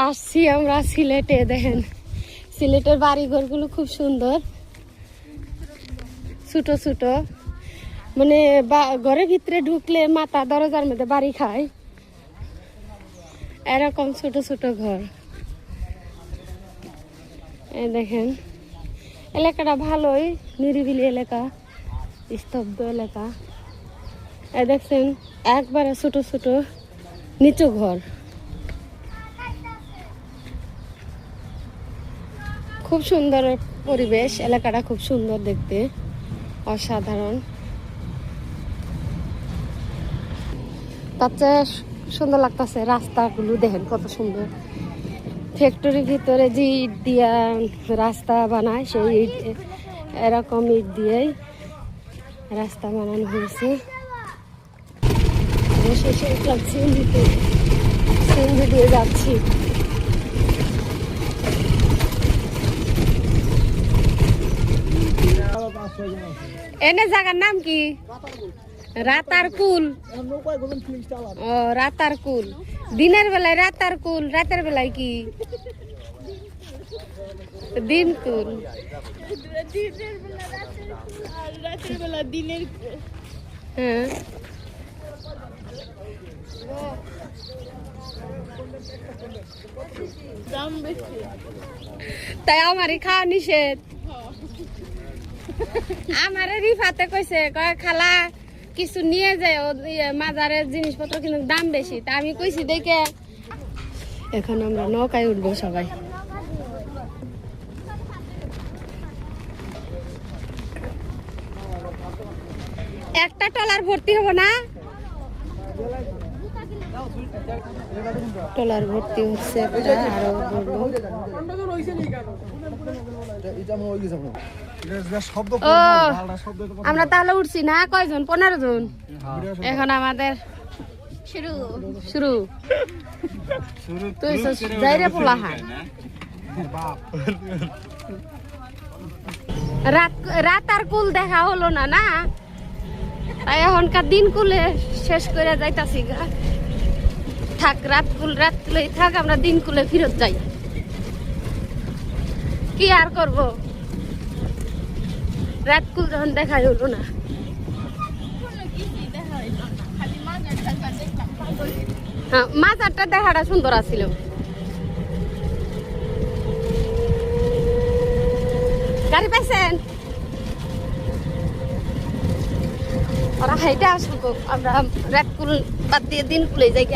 আসছি আমরা সিলেটে। দেখেন সিলেটের বাড়িঘরগুলো খুব সুন্দর, ছোট ছোট, মানে ঘরের ভিতরে ঢুকলে মাথা দরজার মধ্যে বাড়ি খায়, এরকম ছোট ছোট ঘর। এই দেখেন এলাকাটা ভালোই, নিরিবিলি এলাকা, স্তব্ধ এলাকা। এই দেখছেন একবারে ছোট ছোট নিচু ঘর, খুব সুন্দর পরিবেশ, এলাকাটা খুব সুন্দর দেখতে, অসাধারণ। তার চেয়ে সুন্দর লাগতেছে রাস্তাগুলো, দেখেন কত সুন্দর। ফ্যাক্টরির ভিতরে যে ইট দিয়া রাস্তা বানায়, সেই ইট, এরকম ইট দিয়েই রাস্তা বানানো হয়েছে। শেষে সিএনজি দিয়ে যাচ্ছি। এনে জায়গার নাম কি? রাতারকুল। ও রাতারকুল। দিনের বেলায় রাতারকুল, রাতের বেলায় কি দিনকুল? হ্যাঁ, তাই আমারই খাওয়া নিষেধ। আমারে রিফাতে কইছে, কয় খালা কিছু নিয়ে যায়, মাজারের জিনিসপত্র কিন্তু দাম বেশি। তা আমি কইছি দেখে এখন আমরা নৌকায় উঠবো সবাই। একটা ট্রলার ভর্তি হবো না? ট্রলার ভর্তি হচ্ছে, আরো আমরা তাহলে উঠছি না? কয়জন? 15 জন। এখন আমাদের শুরু। তুই যাইরে পোলা হা রাত আর কুল দেখা হলো না, না তাই এখনকার দিন কুলে শেষ করে যাইতাছি গা। থাক রাত কুলে থাক, আমরা দিন কুলে ফিরত যাই। কি আর করব, রাত কুল যখন দেখাই হলো না। হ্যাঁ, মাজারটা দেখাটা সুন্দর আছিল। গাড়ি পাইছেন? ওরা হাইটা আসুক, আমরা রাত কুল বাদ দিয়ে দিন কুলে যাই।